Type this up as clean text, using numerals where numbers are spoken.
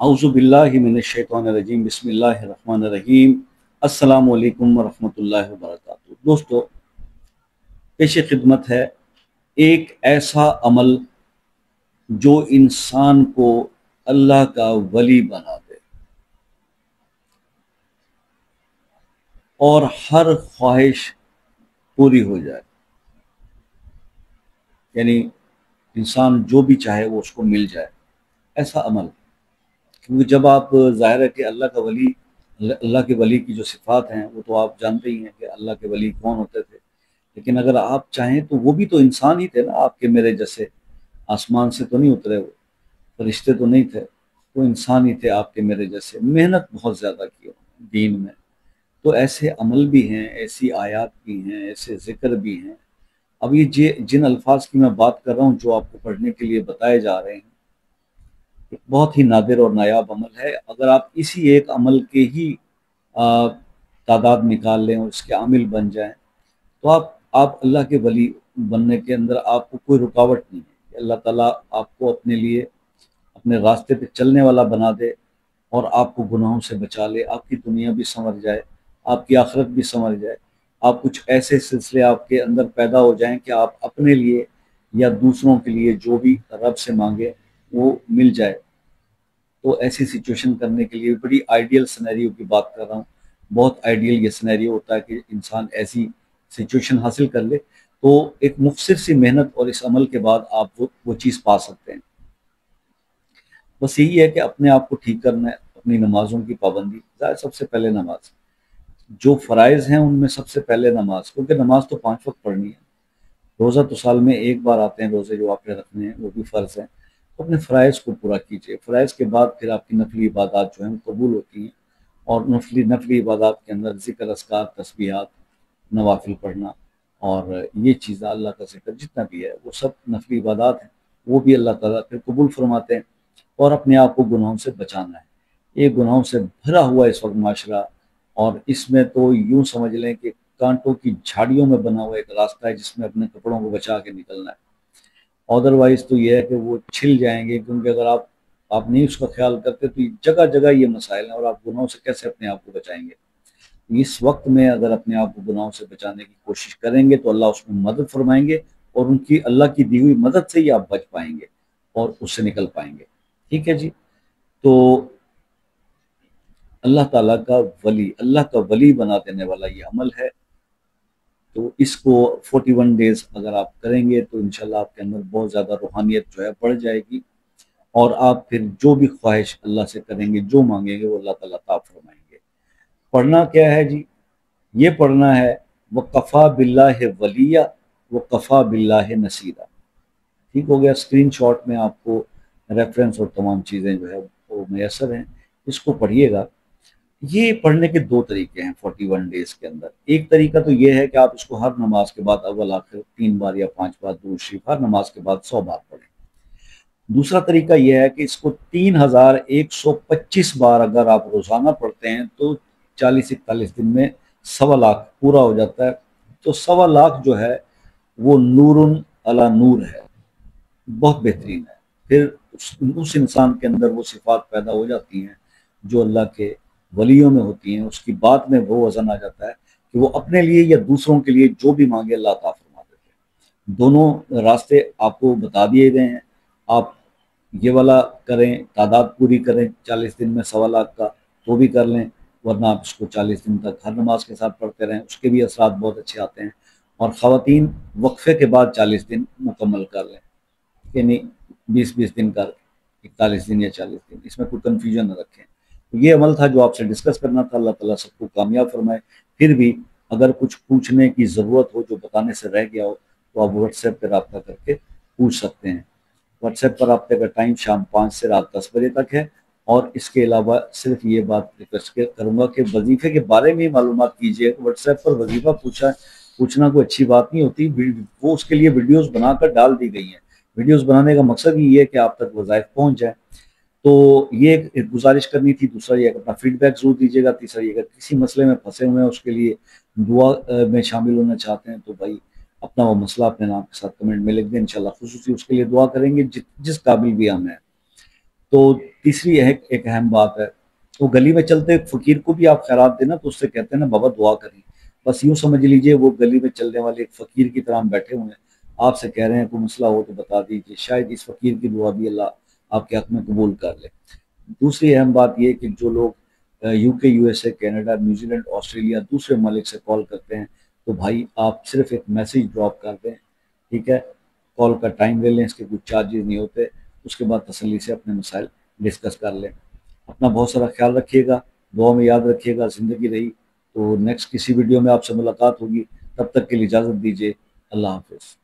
औज़ु बिल्लाहि मिनश्शैतानिर्रजीम बिस्मिल्लाहिर्रहमानिर्रहीम। अस्सलामु अलैकुम वरहमतुल्लाहि वबरकातुहू। दोस्तों, पेश खिदमत है एक ऐसा अमल जो इंसान को अल्लाह का वली बना दे और हर ख्वाहिश पूरी हो जाए। यानी इंसान जो भी चाहे वो उसको मिल जाए, ऐसा अमल। क्योंकि जब आप ज़ाहिर है कि अल्लाह के वली की जो सिफ़ात हैं वो तो आप जानते ही हैं कि अल्लाह के वली कौन होते थे। लेकिन अगर आप चाहें तो वो भी तो इंसान ही थे ना, आपके मेरे जैसे। आसमान से तो नहीं उतरे वो, फरिश्ते तो नहीं थे, वो इंसान ही थे आपके मेरे जैसे। मेहनत बहुत ज़्यादा की उन्होंने दीन में। तो ऐसे अमल भी हैं, ऐसी आयात भी हैं, ऐसे ज़िक्र भी हैं। अब ये जिन अल्फाज की मैं बात कर रहा हूँ जो आपको पढ़ने के लिए बताए जा रहे हैं, एक बहुत ही नादिर और नायाब अमल है। अगर आप इसी एक अमल के ही तादाद निकाल लें और इसके आमिल बन जाएं तो आप अल्लाह के वली बनने के अंदर आपको कोई रुकावट नहीं है। अल्लाह ताला आपको अपने लिए अपने रास्ते पे चलने वाला बना दे और आपको गुनाहों से बचा ले। आपकी दुनिया भी संवर जाए, आपकी आखिरत भी संवर जाए। आप कुछ ऐसे सिलसिले आपके अंदर पैदा हो जाएं कि आप अपने लिए या दूसरों के लिए जो भी रब से मांगे वो मिल जाए। तो ऐसी सिचुएशन करने के लिए बड़ी आइडियल सिनेरियो की बात कर रहा हूँ। बहुत आइडियल ये सिनेरियो होता है कि इंसान ऐसी सिचुएशन हासिल कर ले, तो एक मुख्तसर सी मेहनत और इस अमल के बाद आप वो चीज़ पा सकते हैं। बस यही है कि अपने आप को ठीक करना है, अपनी नमाज़ों की पाबंदी। ज़ाहिर सबसे पहले नमाज, जो फ़राइज़ हैं उनमें सबसे पहले नमाज, क्योंकि नमाज तो 5 वक्त पढ़नी है। रोज़ा तो साल में एक बार आते हैं, रोज़े जो आपने रखने हैं वो भी फ़र्ज़ हैं। तो अपने फ़राइज़ को पूरा कीजिए। फ़राइज़ के बाद फिर आपकी नफली इबादत जो हैं वो कबूल होती हैं। और नफली इबादत के अंदर ज़िक्र, अस्कार, तस्बीहात, नवाफिल पढ़ना और ये चीज़ें, अल्लाह का ज़िक्र जितना भी है वो सब नफली इबादत हैं। वो भी अल्लाह ताला फिर कबूल फरमाते हैं। और अपने आप को गुनाहों से बचाना है। ये गुनाहों से भरा हुआ इस वक्त माशरा, और इसमें तो यूँ समझ लें कि कांटों की झाड़ियों में बना हुआ एक रास्ता है जिसमें अपने कपड़ों को बचा के निकलना है। अदरवाइज़ तो ये है कि वो छिल जाएंगे, क्योंकि अगर आप नहीं उसका ख्याल करते तो जगह जगह ये मसाइल हैं। और आप गुनाहों से कैसे अपने आप को बचाएंगे? इस वक्त में अगर अपने आप को गुनाहों से बचाने की कोशिश करेंगे तो अल्लाह उसमें मदद फरमाएंगे, और उनकी अल्लाह की दी हुई मदद से ही आप बच पाएंगे और उससे निकल पाएंगे। ठीक है जी। तो अल्लाह ताला का वली, अल्लाह का वली बना देने वाला ये अमल है। तो इसको 41 डेज अगर आप करेंगे तो इंशाल्लाह आपके अंदर बहुत ज़्यादा रूहानियत जो है बढ़ जाएगी, और आप फिर जो भी ख्वाहिश अल्लाह से करेंगे, जो मांगेंगे, वो अल्लाह ताला अता फरमाएंगे। पढ़ना क्या है जी? ये पढ़ना है वक़फ़ा बिल्लाहि वलिया वक़फ़ा बिल्लाहि नसीरा। ठीक हो गया। स्क्रीनशॉट में आपको रेफरेंस और तमाम चीज़ें जो है वो मैसर हैं, इसको पढ़िएगा। ये पढ़ने के दो तरीके हैं 41 डेज के अंदर। एक तरीका तो ये है कि आप इसको हर नमाज के बाद अव्वल आखिर 3 बार या 5 बार दुरूद शरीफ हर नमाज के बाद 100 बार पढ़ें। दूसरा तरीका यह है कि इसको 3125 बार अगर आप रोज़ाना पढ़ते हैं तो 40-41 दिन में 1.25 लाख पूरा हो जाता है। तो 1.25 लाख जो है वो नूरुन अला नूर है, बहुत बेहतरीन है। फिर उस इंसान के अंदर वो सिफात पैदा हो जाती हैं जो अल्लाह के वलियों में होती हैं। उसकी बात में वो वज़न आ जाता है कि वो अपने लिए या दूसरों के लिए जो भी मांगे अल्लाह अता फरमा देते हैं। दोनों रास्ते आपको बता दिए गए हैं। आप ये वाला करें, तादाद पूरी करें 40 दिन में 1.25 लाख का, तो भी कर लें, वरना आप इसको 40 दिन तक हर नमाज के साथ पढ़ते रहें, उसके भी असरात बहुत अच्छे आते हैं। और ख़वातीन वक्फे के बाद 40 दिन मुकम्मल कर लें, यानी 20-20 दिन का 41 दिन या 40 दिन, इसमें कोई कन्फ्यूजन न रखें। तो ये अमल था जो आपसे डिस्कस करना था। अल्लाह ताला सबको कामयाब फरमाए। फिर भी अगर कुछ पूछने की ज़रूरत हो जो बताने से रह गया हो तो आप व्हाट्सएप पर रब्ता करके पूछ सकते हैं। व्हाट्सएप पर रब्ते का टाइम शाम 5 से रात 10 बजे तक है। और इसके अलावा सिर्फ ये बात रिक्वेस्ट करूँगा कि वजीफ़े के बारे में मालूमात कीजिए। व्हाट्सएप पर वजीफ़ा पूछना कोई अच्छी बात नहीं होती। वो उसके लिए वीडियोज़ बनाकर डाल दी गई हैं। वीडियोज़ बनाने का मकसद ही ये है कि आप तक वज़ाइफ पहुँच जाए। तो ये एक गुजारिश करनी थी। दूसरा ये अपना फीडबैक ज़रूर दीजिएगा। तीसरा ये, अगर किसी मसले में फंसे हुए हैं, उसके लिए दुआ में शामिल होना चाहते हैं, तो भाई अपना वो मसला अपने नाम के साथ कमेंट में लिख दें। इंशाल्लाह खुसूसी उसके लिए दुआ करेंगे जिस काबिल भी हम हैं। تو تیسری ایک اہم بات ہے، وہ گلی میں چلتے فقیر کو بھی آپ خیرات دینا تو اس سے کہتے ہیں نا بابا دعا کریں، بس یوں سمجھ لیجئے وہ گلی میں چلنے والے ایک فقیر کی طرح ہم بیٹھے ہوئے ہیں، آپ سے کہہ رہے ہیں کوئی مسئلہ ہو تو بتا دیجئے، شاید اس فقیر کی دعا بھی اللہ آپ کے حق میں قبول کر لے۔ دوسری اہم بات یہ کہ جو لوگ یو کے، U S A, Canada, New Zealand, Australia, دوسرے ممالک سے کال کرتے ہیں تو بھائی آپ صرف ایک میسیج ڈراپ کر دیں، ٹھیک ہے، کال کا ٹائم لے لیں، اس کے کچھ چارجز نہیں ہوتے، اس کے بعد تسلی سے اپنے مسائل ڈسکس کر لیں۔ اپنا بہت سارا خیال رکھیے گا، دعا میں یاد رکھیے گا، زندگی رہی تو نیکسٹ کسی ویڈیو میں آپ سے ملاقات ہوگی، تب تک کے لیے اجازت دیجیے، اللہ حافظ۔